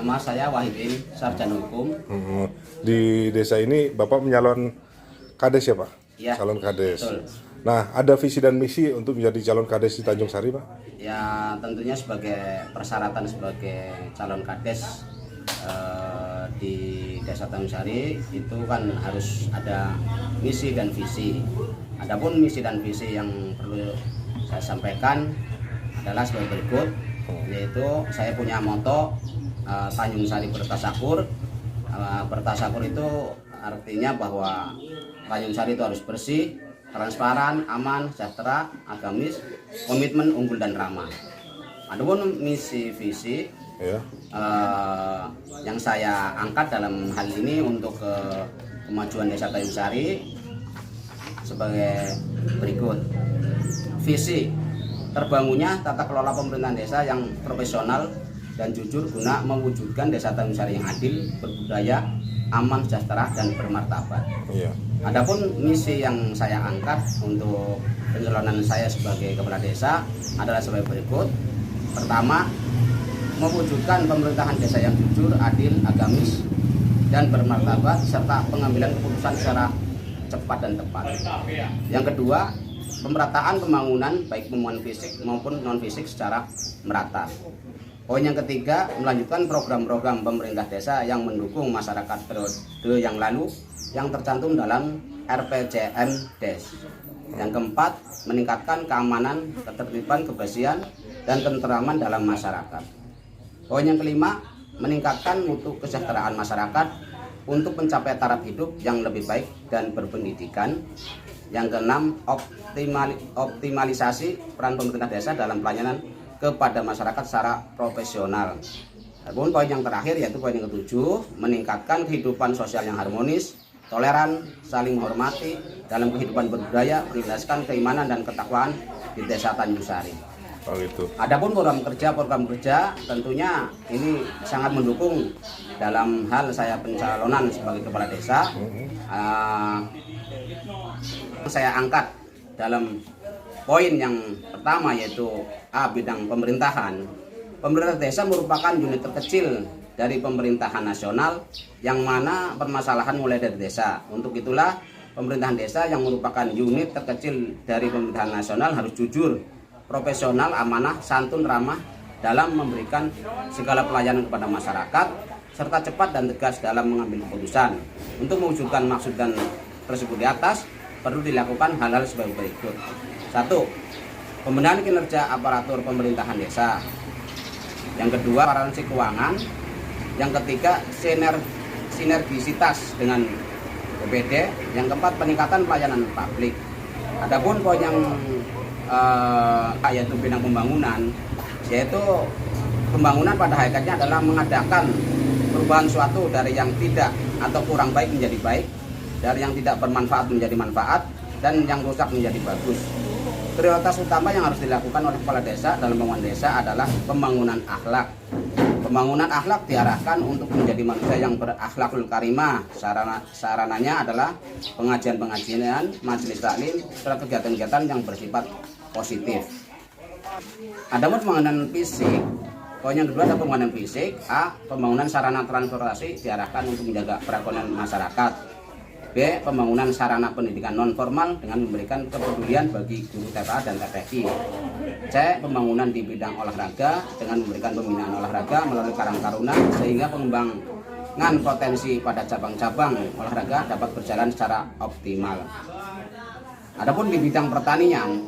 Nama saya Wahidin, sarjana hukum. Di desa ini Bapak menyalon kades ya Pak? Ya, calon kades. betul. Nah, ada visi dan misi untuk menjadi calon kades di Tanjung Sari Pak? Ya, tentunya sebagai persyaratan sebagai calon kades di Desa Tanjung Sari itu kan harus ada misi dan visi. Adapun misi dan visi yang perlu saya sampaikan adalah sebagai berikut, yaitu saya punya moto Tanjung Sari Bertasakur. Bertasakur itu artinya bahwa Tanjung Sari itu harus bersih, transparan, aman, sejahtera, agamis, komitmen, unggul dan ramah. Adapun misi visi Ya. yang saya angkat dalam hal ini untuk kemajuan Desa Tanjung Sari sebagai berikut. Visi terbangunnya tata kelola pemerintahan desa yang profesional dan jujur guna mewujudkan Desa Tanjung Sari yang adil, berbudaya, aman, sejahtera dan bermartabat. Iya. Adapun misi yang saya angkat untuk pencalonan saya sebagai kepala desa adalah sebagai berikut. Pertama, mewujudkan pemerintahan desa yang jujur, adil, agamis, dan bermartabat serta pengambilan keputusan secara cepat dan tepat. Yang kedua, pemerataan pembangunan baik pembangunan fisik maupun non fisik secara merata. Poin yang ketiga, melanjutkan program-program pemerintah desa yang mendukung masyarakat periode yang lalu yang tercantum dalam RPJM Des. Yang keempat, meningkatkan keamanan, ketertiban, kebersihan, dan ketenteraman dalam masyarakat. Poin yang kelima, meningkatkan mutu kesejahteraan masyarakat untuk mencapai taraf hidup yang lebih baik dan berpendidikan. Yang keenam, optimalisasi peran pemerintah desa dalam pelayanan kepada masyarakat secara profesional. Adapun poin yang terakhir yaitu poin yang ketujuh, meningkatkan kehidupan sosial yang harmonis, toleran, saling menghormati dalam kehidupan berbudaya, berdasarkan keimanan dan ketakwaan di Desa Tanjung Sari. Oh gitu. Adapun program kerja tentunya ini sangat mendukung dalam hal saya pencalonan sebagai kepala desa. Saya angkat dalam poin yang pertama yaitu A, bidang pemerintahan. Pemerintah desa merupakan unit terkecil dari pemerintahan nasional yang mana permasalahan mulai dari desa. Untuk itulah pemerintahan desa yang merupakan unit terkecil dari pemerintahan nasional harus jujur, profesional, amanah, santun, ramah dalam memberikan segala pelayanan kepada masyarakat serta cepat dan tegas dalam mengambil keputusan. Untuk mewujudkan maksud dan tersebut di atas perlu dilakukan hal-hal sebagai berikut. 1. Pembenahan kinerja aparatur pemerintahan desa. Yang kedua, transparansi keuangan. Yang ketiga, sinergisitas dengan BPD. Yang keempat, peningkatan pelayanan publik. Adapun poin yang yaitu bidang pembangunan, yaitu pembangunan pada hakikatnya adalah mengadakan perubahan suatu dari yang tidak atau kurang baik menjadi baik, dari yang tidak bermanfaat menjadi manfaat, dan yang rusak menjadi bagus. Prioritas utama yang harus dilakukan oleh kepala desa dalam pembangunan desa adalah pembangunan akhlak. Pembangunan akhlak diarahkan untuk menjadi manusia yang berakhlakul karimah. Sarananya adalah pengajian-pengajian, majelis taklim, serta kegiatan-kegiatan yang bersifat positif. Adapun pembangunan fisik, poin yang kedua ada pembangunan fisik. A, pembangunan sarana transportasi diarahkan untuk menjaga perekonomian masyarakat. B, pembangunan sarana pendidikan non formal dengan memberikan kepedulian bagi guru TPA dan TPI. C, pembangunan di bidang olahraga dengan memberikan pembinaan olahraga melalui Karang Taruna sehingga pengembangan potensi pada cabang-cabang olahraga dapat berjalan secara optimal. Adapun di bidang pertanian,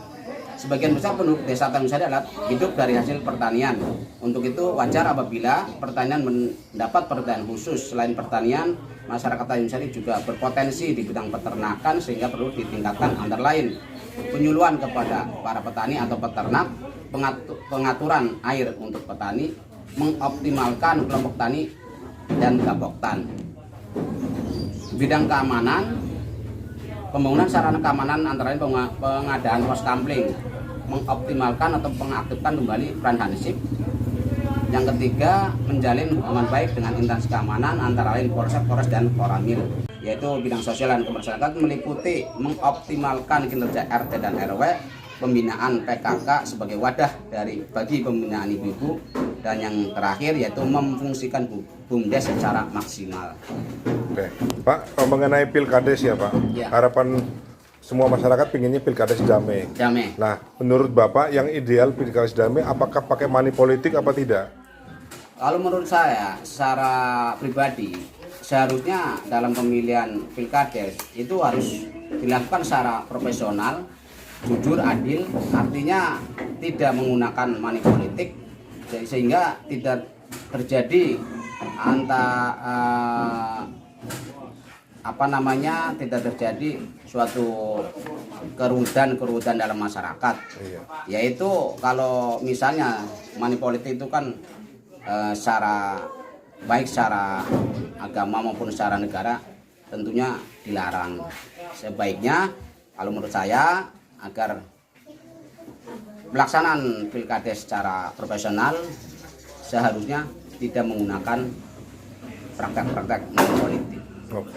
sebagian besar penduduk Desa Tanjung Sari adalah hidup dari hasil pertanian. Untuk itu wajar apabila pertanian mendapat perhatian khusus. Selain pertanian, masyarakat Tanjung Sari juga berpotensi di bidang peternakan sehingga perlu ditingkatkan antara lain penyuluhan kepada para petani atau peternak, pengaturan air untuk petani, mengoptimalkan kelompok tani dan gaboktan. Bidang keamanan, pembangunan sarana keamanan antara lain pengadaan pos kamling, mengoptimalkan atau mengaktifkan kembali peran Hansip. Yang ketiga, menjalin hubungan baik dengan instansi keamanan antara lain Polsek, Polres, dan Koramil. Yaitu bidang sosial dan kemasyarakatan meliputi mengoptimalkan kinerja RT dan RW, pembinaan PKK sebagai wadah bagi pembinaan ibu-ibu, dan yang terakhir yaitu memfungsikan BUMDes secara maksimal. Oke, Pak, mengenai pilkades ya Pak, Ya. harapan semua masyarakat pinginnya pilkades damai. Damai. Nah, menurut Bapak yang ideal pilkades damai apakah pakai money politik apa tidak? Kalau menurut saya secara pribadi seharusnya dalam pemilihan pilkades itu harus dilakukan secara profesional, jujur, adil, artinya tidak menggunakan money politik, sehingga tidak terjadi tidak terjadi suatu kerugian dalam masyarakat. Iya. Yaitu kalau misalnya money politik itu kan secara agama maupun secara negara tentunya dilarang. Sebaiknya kalau menurut saya agar pelaksanaan pilkades secara profesional seharusnya tidak menggunakan praktek-praktek money politik. Oke.